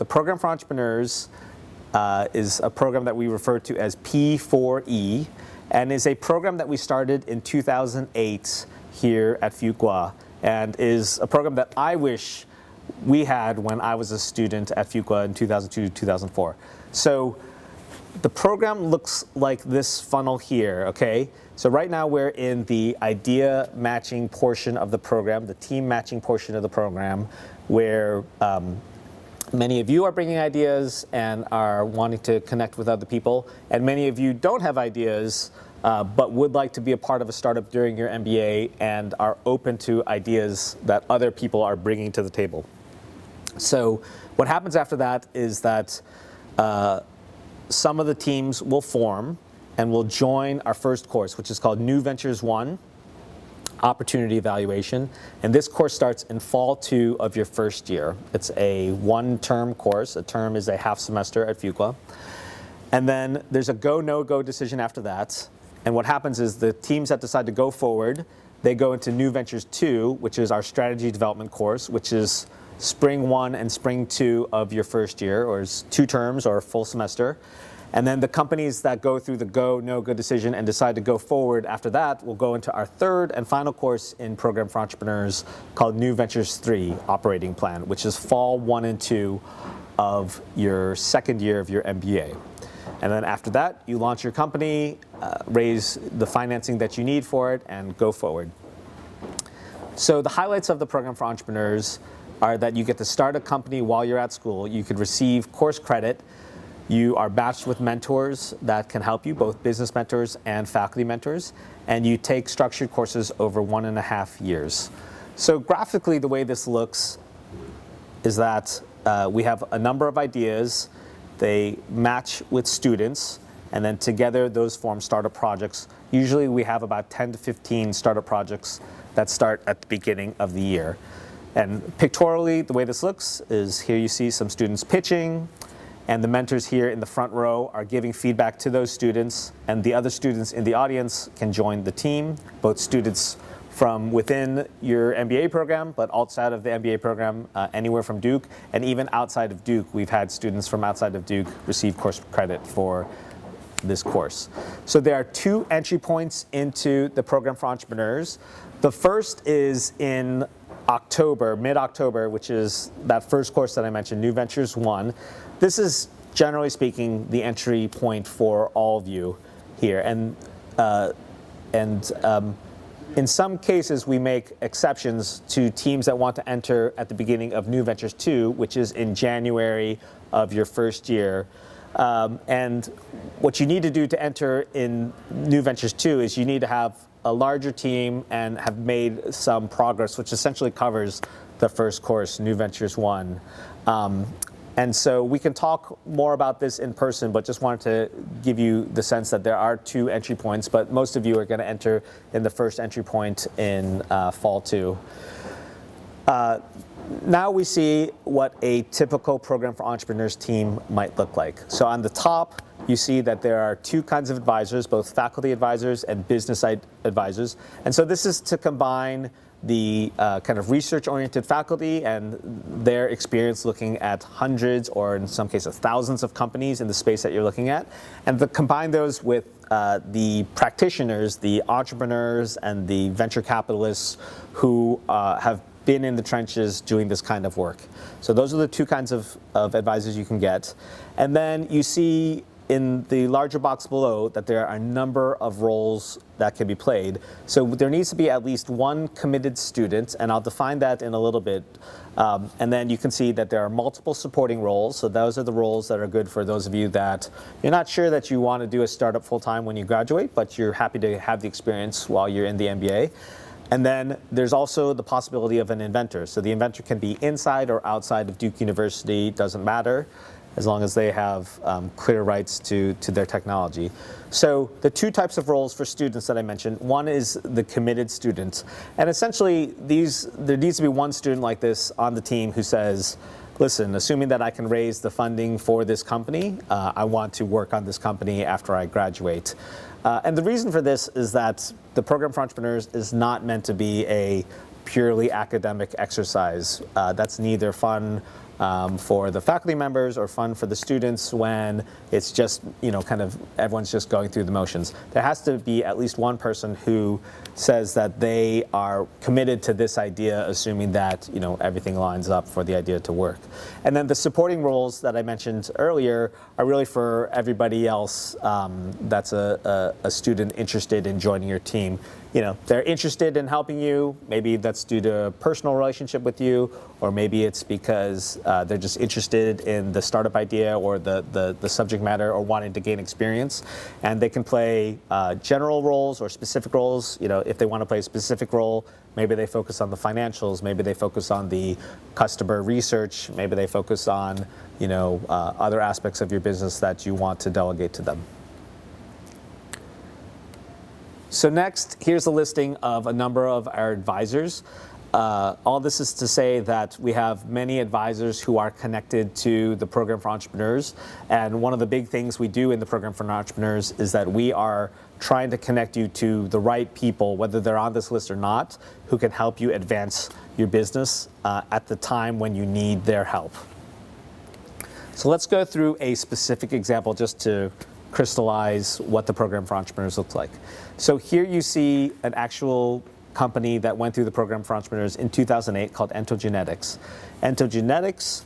the Program for Entrepreneurs is a program that we refer to as P4E, and is a program that we started in 2008 here at Fuqua, and is a program that I wish we had when I was a student at Fuqua in 2002, 2004. So the program looks like this funnel here, okay? So right now we're in the idea matching portion of the program, the team matching portion of the program, where many of you are bringing ideas and are wanting to connect with other people, and many of you don't have ideas but would like to be a part of a startup during your MBA and are open to ideas that other people are bringing to the table. So what happens after that is that some of the teams will form and will join our first course, which is called New Ventures 1, Opportunity Evaluation. And this course starts in fall 2 of your first year. It's a one-term course. A term is a half semester at Fuqua. And then there's a go, no-go decision after that. And what happens is the teams that decide to go forward, they go into New Ventures 2, which is our strategy development course, which is spring 1 and spring 2 of your first year, or is 2 terms or a full semester. And then the companies that go through the go, no-go decision and decide to go forward after that will go into our third and final course in Program for Entrepreneurs called New Ventures 3 Operating Plan, which is fall 1 and 2 of your second year of your MBA. And then after that, you launch your company, raise the financing that you need for it, and go forward. So the highlights of the Program for Entrepreneurs are that you get to start a company while you're at school. You could receive course credit. You are matched with mentors that can help you, both business mentors and faculty mentors. And you take structured courses over 1.5 years. So graphically, the way this looks is that we have a number of ideas. They match with students, and then together those form startup projects. Usually we have about 10 to 15 startup projects that start at the beginning of the year. And pictorially, the way this looks is here you see some students pitching, and the mentors here in the front row are giving feedback to those students, and the other students in the audience can join the team, both students from within your MBA program, but outside of the MBA program, anywhere from Duke, and even outside of Duke. We've had students from outside of Duke receive course credit for this course. So there are 2 entry points into the Program for Entrepreneurs. The first is in October, mid-October, which is that first course that I mentioned, New Ventures 1. This is, generally speaking, the entry point for all of you here. And in some cases, we make exceptions to teams that want to enter at the beginning of New Ventures 2, which is in January of your first year. And what you need to do to enter in New Ventures 2 is you need to have a larger team and have made some progress, which essentially covers the first course, New Ventures 1. And so we can talk more about this in person, but just wanted to give you the sense that there are 2 entry points, but most of you are going to enter in the first entry point in fall 2. Now we see what a typical Program for Entrepreneurs team might look like. So on the top, you see that there are 2 kinds of advisors, both faculty advisors and business advisors. And so this is to combine the kind of research-oriented faculty and their experience looking at hundreds or in some cases thousands of companies in the space that you're looking at, and to combine those with the practitioners, the entrepreneurs and the venture capitalists who have been in the trenches doing this kind of work. So those are the 2 kinds of advisors you can get. And then you see in the larger box below that there are a number of roles that can be played. So there needs to be at least 1 committed student, and I'll define that in a little bit. And then you can see that there are multiple supporting roles. So those are the roles that are good for those of you that you're not sure that you want to do a startup full-time when you graduate, but you're happy to have the experience while you're in the MBA. And then there's also the possibility of an inventor. So the inventor can be inside or outside of Duke University, doesn't matter, as long as they have clear rights to their technology. So the 2 types of roles for students that I mentioned, one is the committed student. And essentially, there needs to be 1 student like this on the team who says, listen, assuming that I can raise the funding for this company, I want to work on this company after I graduate. And the reason for this is that the Program for Entrepreneurs is not meant to be a purely academic exercise. That's neither fun for the faculty members or fun for the students when it's just, kind of everyone's just going through the motions. There has to be at least one person who says that they are committed to this idea, assuming that, everything lines up for the idea to work. And then the supporting roles that I mentioned earlier are really for everybody else that's a student interested in joining your team. They're interested in helping you. Maybe that's due to a personal relationship with you, or maybe it's because they're just interested in the startup idea or the subject matter or wanting to gain experience. And they can play general roles or specific roles. If they want to play a specific role, maybe they focus on the financials, maybe they focus on the customer research, maybe they focus on, other aspects of your business that you want to delegate to them. So next, here's a listing of a number of our advisors. All this is to say that we have many advisors who are connected to the Program for Entrepreneurs. And one of the big things we do in the Program for Entrepreneurs is that we are trying to connect you to the right people, whether they're on this list or not, who can help you advance your business at the time when you need their help. So let's go through a specific example just to crystallize what the Program for Entrepreneurs looks like. So here you see an actual company that went through the Program for Entrepreneurs in 2008 called antigenetics. Antigenetics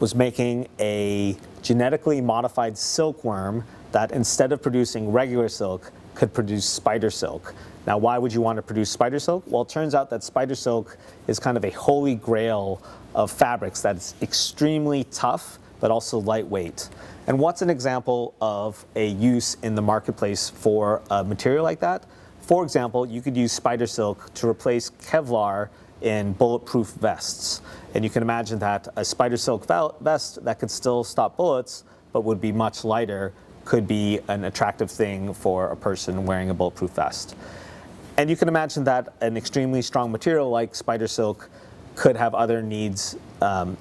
was making a genetically modified silkworm that instead of producing regular silk could produce spider silk. Now, why would you want to produce spider silk? Well, it turns out that spider silk is kind of a holy grail of fabrics that's extremely tough but also lightweight. And what's an example of a use in the marketplace for a material like that? For example, you could use spider silk to replace Kevlar in bulletproof vests. And you can imagine that a spider silk vest that could still stop bullets, but would be much lighter, could be an attractive thing for a person wearing a bulletproof vest. And you can imagine that an extremely strong material like spider silk could have other needs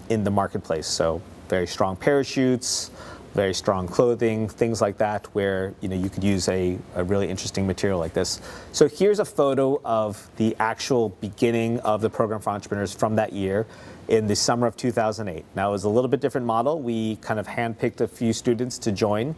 in the marketplace. So very strong parachutes, very strong clothing, things like that, where you could use a really interesting material like this. So here's a photo of the actual beginning of the Program for Entrepreneurs from that year in the summer of 2008. Now, it was a little bit different model. We kind of handpicked a few students to join.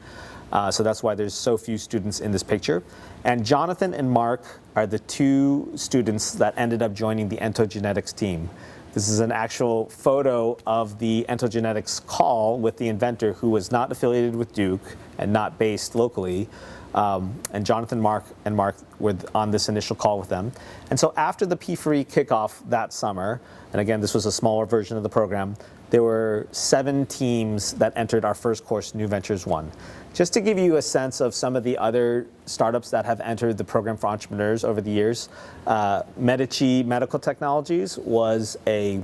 So that's why there's so few students in this picture. And Jonathan and Mark are the two students that ended up joining the antigenetics team. This is an actual photo of the antigenetics call with the inventor, who was not affiliated with Duke and not based locally. And Jonathan and Mark were on this initial call with them. And so after the P4E kickoff that summer, and again, this was a smaller version of the program, there were 7 teams that entered our first course, New Ventures 1. Just to give you a sense of some of the other startups that have entered the Program for Entrepreneurs over the years, Medici Medical Technologies was a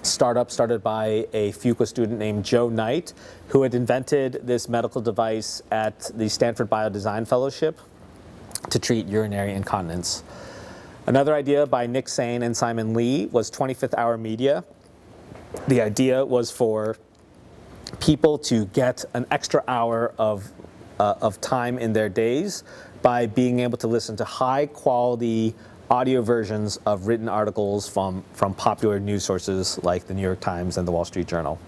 startup started by a Fuqua student named Joe Knight, who had invented this medical device at the Stanford Biodesign Fellowship to treat urinary incontinence. Another idea by Nick Sain and Simon Lee was 25th Hour Media. The idea was for people to get an extra hour of time in their days by being able to listen to high quality audio versions of written articles from popular news sources like the New York Times and the Wall Street Journal.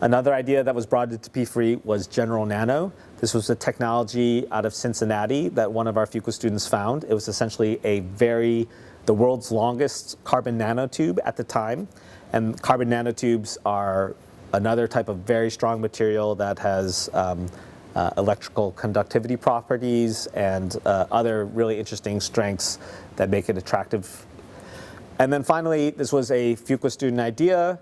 Another idea that was brought into P4E was General Nano. This was a technology out of Cincinnati that one of our Fuqua students found. It was essentially the world's longest carbon nanotube at the time. And carbon nanotubes are another type of very strong material that has electrical conductivity properties and other really interesting strengths that make it attractive. And then finally, this was a Fuqua student idea.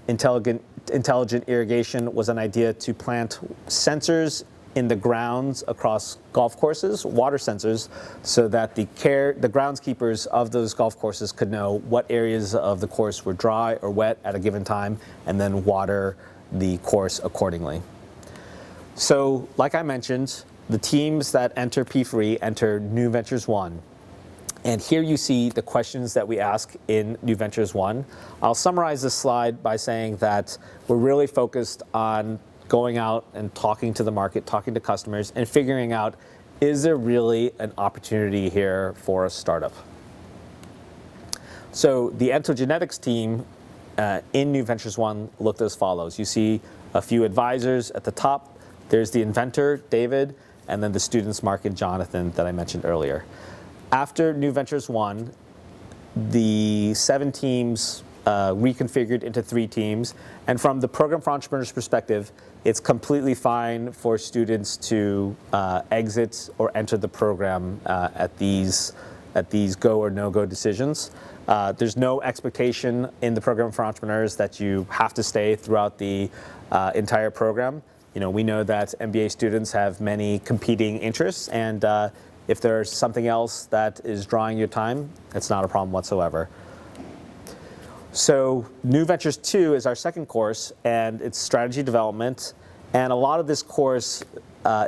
Intelligent irrigation was an idea to plant sensors in the grounds across golf courses, water sensors, so that the groundskeepers of those golf courses could know what areas of the course were dry or wet at a given time, and then water the course accordingly. So, like I mentioned, the teams that enter P4E enter New Ventures 1. And here you see the questions that we ask in New Ventures 1. I'll summarize this slide by saying that we're really focused on going out and talking to the market, talking to customers, and figuring out, is there really an opportunity here for a startup? So the antigenetics team in New Ventures 1 looked as follows. You see a few advisors at the top. There's the inventor, David, and then the students, Mark and Jonathan, that I mentioned earlier. After New Ventures 1, the 7 teams reconfigured into 3 teams. And from the Program for Entrepreneurs perspective, it's completely fine for students to exit or enter the program at these go or no-go decisions. There's no expectation in the Program for Entrepreneurs that you have to stay throughout the entire program. We know that MBA students have many competing interests, and if there's something else that is drawing your time, it's not a problem whatsoever. So New Ventures 2 is our second course, and it's strategy development. And a lot of this course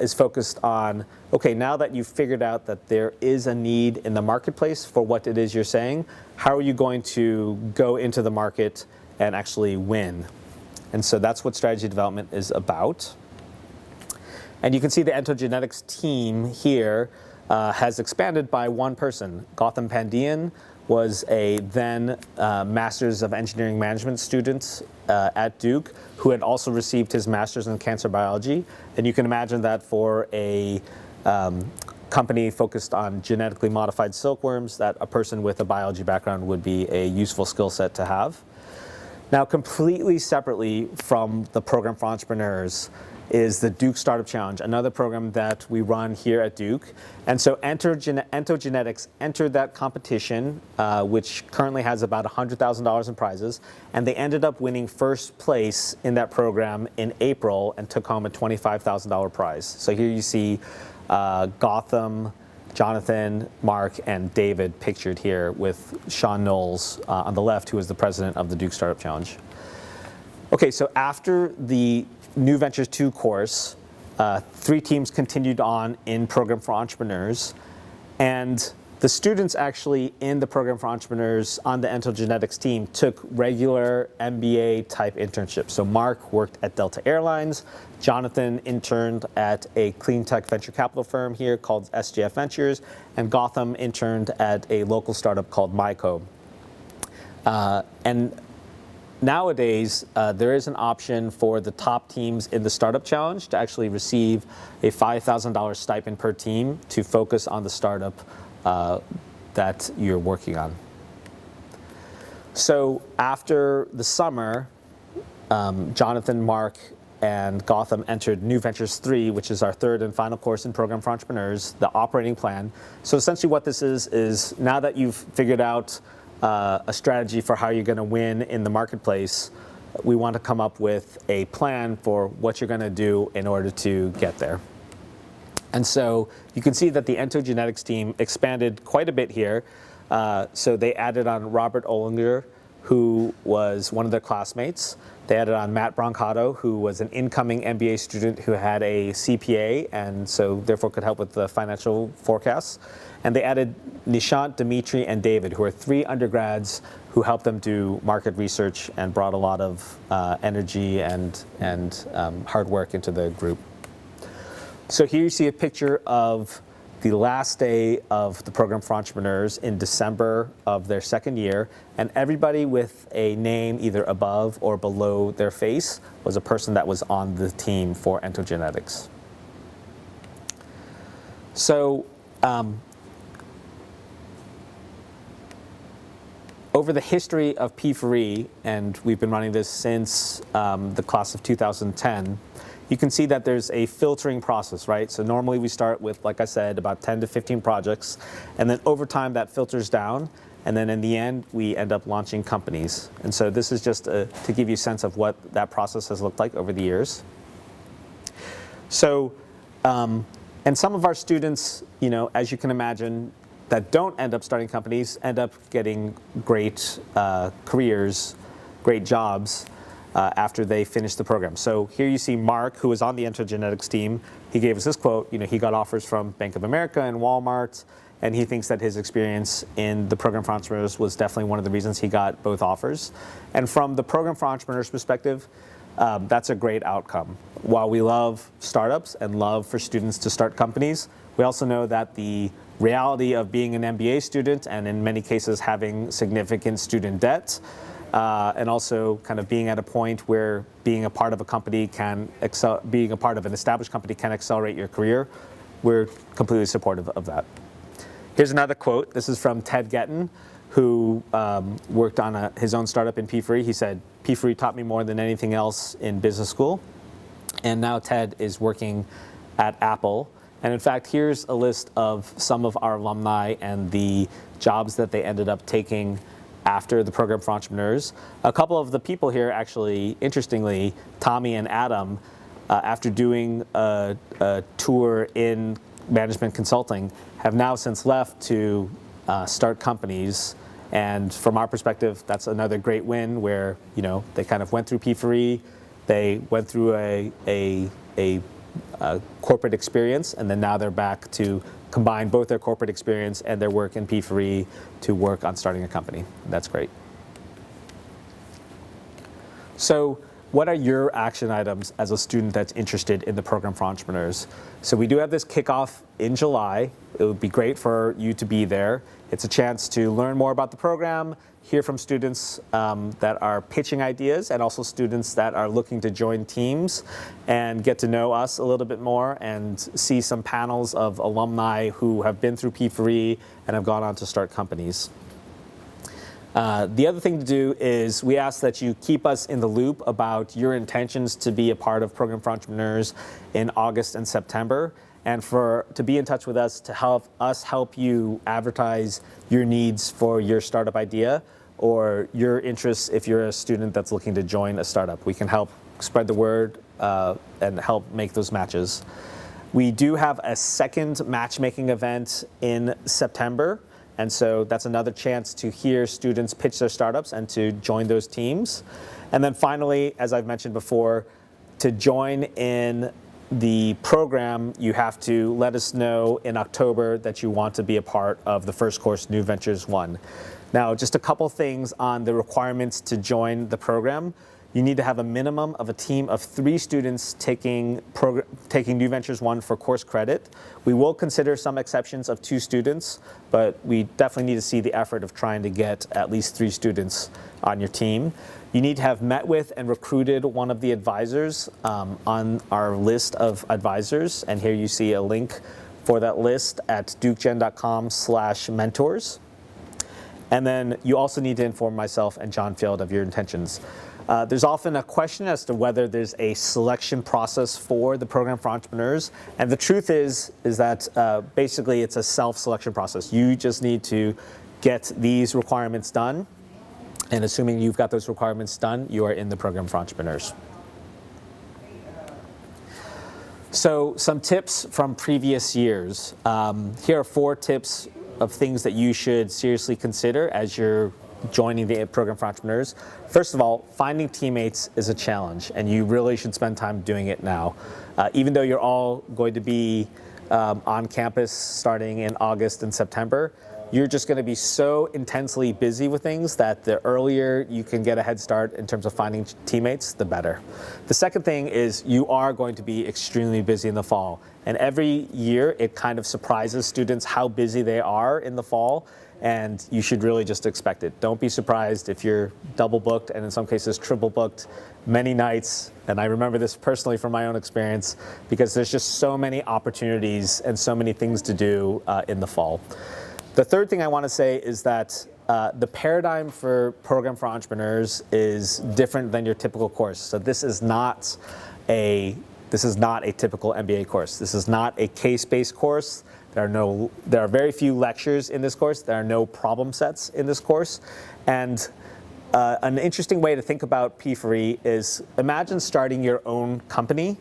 is focused on, okay, now that you've figured out that there is a need in the marketplace for what it is you're saying, how are you going to go into the market and actually win? And so that's what strategy development is about. And you can see the antigenetics team here has expanded by 1 person. Gautam Pandian was a then Master's of Engineering Management student at Duke who had also received his Master's in Cancer Biology. And you can imagine that for a company focused on genetically modified silkworms, that a person with a biology background would be a useful skill set to have. Now, completely separately from the Program for Entrepreneurs is the Duke Startup Challenge, another program that we run here at Duke. And so Entogenetics entered that competition, which currently has about $100,000 in prizes, and they ended up winning first place in that program in April and took home a $25,000 prize. So here you see Gautam, Jonathan, Mark, and David pictured here with Sean Knowles on the left, who is the president of the Duke Startup Challenge. Okay, so after the New Ventures 2 course, 3 teams continued on in Program for Entrepreneurs, and the students actually in the Program for Entrepreneurs on the entogenetics team took regular MBA type internships. So Mark worked at Delta Airlines, Jonathan interned at a clean tech venture capital firm here called SGF Ventures, and Gautam interned at a local startup called Myco. And nowadays, there is an option for the top teams in the Startup Challenge to actually receive a $5,000 stipend per team to focus on the startup that you're working on. So after the summer, Jonathan, Mark, and Gautam entered New Ventures 3, which is our 3rd and final course in Program for Entrepreneurs, the operating plan. So essentially what this is now that you've figured out a strategy for how you're going to win in the marketplace, we want to come up with a plan for what you're going to do in order to get there. And so you can see that the entogenetics team expanded quite a bit here. So they added on Robert Olinger, who was one of their classmates. They added on Matt Brancato, who was an incoming MBA student who had a CPA and so therefore could help with the financial forecasts. And they added Nishant, Dimitri, and David, who are 3 undergrads who helped them do market research and brought a lot of energy and hard work into the group. So here you see a picture of the last day of the Program for Entrepreneurs in December of their 2nd year, and everybody with a name either above or below their face was a person that was on the team for entogenetics. So over the history of P4E, and we've been running this since the class of 2010, you can see that there's a filtering process, right? So normally we start with, like I said, about 10 to 15 projects, and then over time that filters down, and then in the end we end up launching companies. And so this is just to give you a sense of what that process has looked like over the years. So, and some of our students, as you can imagine, that don't end up starting companies end up getting great careers, great jobs after they finish the program. So here you see Mark, who was on the entogenetics team. He gave us this quote. He got offers from Bank of America and Walmart, and he thinks that his experience in the Program for Entrepreneurs was definitely one of the reasons he got both offers. And from the Program for Entrepreneurs perspective, that's a great outcome. While we love startups and love for students to start companies, we also know that the reality of being an MBA student, and in many cases having significant student debt, and also kind of being at a point where being a part of a company being a part of an established company can accelerate your career. We're completely supportive of that. Here's another quote. This is from Ted Gettin, who worked on his own startup in P4E. He said, "P4E taught me more than anything else in business school." And now Ted is working at Apple. And in fact, here's a list of some of our alumni and the jobs that they ended up taking after the program for entrepreneurs. A couple of the people here actually, interestingly, Tommy and Adam, after doing a tour in management consulting, have now since left to start companies. And from our perspective, that's another great win where, you know, they kind of went through P4E, they went through a corporate experience, and then now they're back to combine both their corporate experience and their work in P4E to work on starting a company. That's great. So what are your action items as a student that's interested in the program for entrepreneurs? So we do have this kickoff in July. It would be great for you to be there. It's a chance to learn more about the program, hear from students that are pitching ideas, and also students that are looking to join teams, and get to know us a little bit more and see some panels of alumni who have been through P4E and have gone on to start companies. The other thing to do is we ask that you keep us in the loop about your intentions to be a part of Program for Entrepreneurs in August and September, and to be in touch with us to help you advertise your needs for your startup idea or your interests if you're a student that's looking to join a startup. We can help spread the word and help make those matches. We do have a second matchmaking event in September. And so that's another chance to hear students pitch their startups and to join those teams. And then finally, as I've mentioned before, to join in the program, you have to let us know in October that you want to be a part of the first course, New Ventures 1. Now, just a couple things on the requirements to join the program. You need to have a minimum of a team of 3 students taking New Ventures 1 for course credit. We will consider some exceptions of 2 students, but we definitely need to see the effort of trying to get at least 3 students on your team. You need to have met with and recruited one of the advisors on our list of advisors, and here you see a link for that list at dukegen.com/mentors. And then you also need to inform myself and John Field of your intentions. There's often a question as to whether there's a selection process for the program for entrepreneurs, and the truth is that basically it's a self-selection process. You just need to get these requirements done, and assuming you've got those requirements done, you are in the program for entrepreneurs. So some tips from previous years. Here are 4 tips of things that you should seriously consider as you're joining the program for entrepreneurs. First of all, finding teammates is a challenge, and you really should spend time doing it now. Even though you're all going to be on campus starting in August and September, you're just going to be so intensely busy with things that the earlier you can get a head start in terms of finding teammates, the better. The second thing is you are going to be extremely busy in the fall. And every year it kind of surprises students how busy they are in the fall. And you should really just expect it. Don't be surprised if you're double booked and in some cases triple booked many nights. And I remember this personally from my own experience because there's just so many opportunities and so many things to do in the fall. The third thing I want to say is that the paradigm for Program for Entrepreneurs is different than your typical course. So this is not a typical MBA course. This is not a case-based course. There are very few lectures in this course. There are no problem sets in this course. And an interesting way to think about P4E is imagine starting your own company.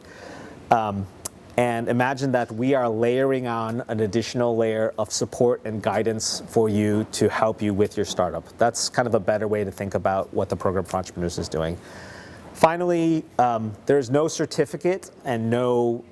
And imagine that we are layering on an additional layer of support and guidance for you to help you with your startup. That's kind of a better way to think about what the Program for Entrepreneurs is doing. Finally, there's no certificate and no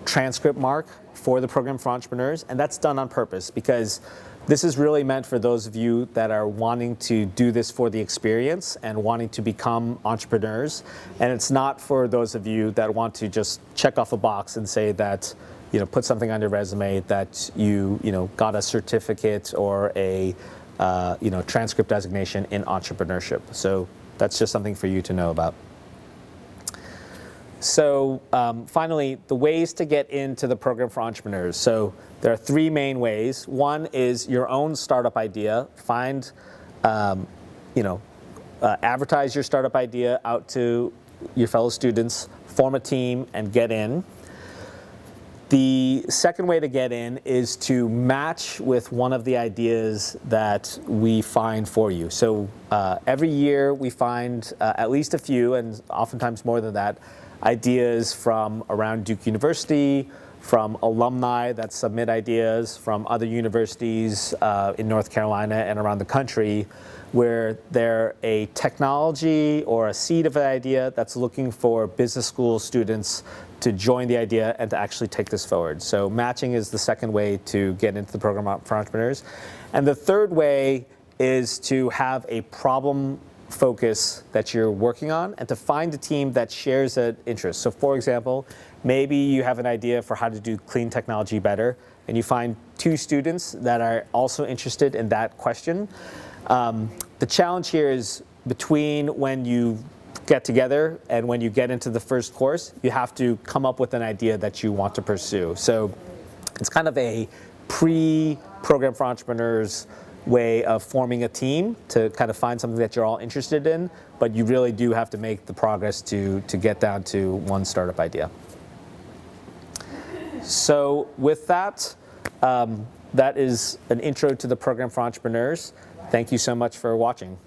transcript mark for the Program for Entrepreneurs, and that's done on purpose because this is really meant for those of you that are wanting to do this for the experience and wanting to become entrepreneurs, and it's not for those of you that want to just check off a box and say that put something on your resume that you got a certificate or a transcript designation in entrepreneurship. So that's just something for you to know about. So finally, the ways to get into the program for entrepreneurs. So there are three main ways. One is your own startup idea. Find, advertise your startup idea out to your fellow students, form a team, and get in. The second way to get in is to match with one of the ideas that we find for you. So every year we find at least a few, and oftentimes more than that, ideas from around Duke University, from alumni that submit ideas from other universities in North Carolina and around the country, where they're a technology or a seed of an idea that's looking for business school students to join the idea and to actually take this forward. So matching is the second way to get into the program for entrepreneurs. And the third way is to have a problem focus that you're working on and to find a team that shares that interest. So for example, maybe you have an idea for how to do clean technology better, and you find two students that are also interested in that question. The challenge here is between when you get together and when you get into the first course, you have to come up with an idea that you want to pursue. So it's kind of a pre-program for entrepreneurs way of forming a team to kind of find something that you're all interested in, but you really do have to make the progress to get down to one startup idea. So with that, that is an intro to the program for entrepreneurs. Thank you so much for watching.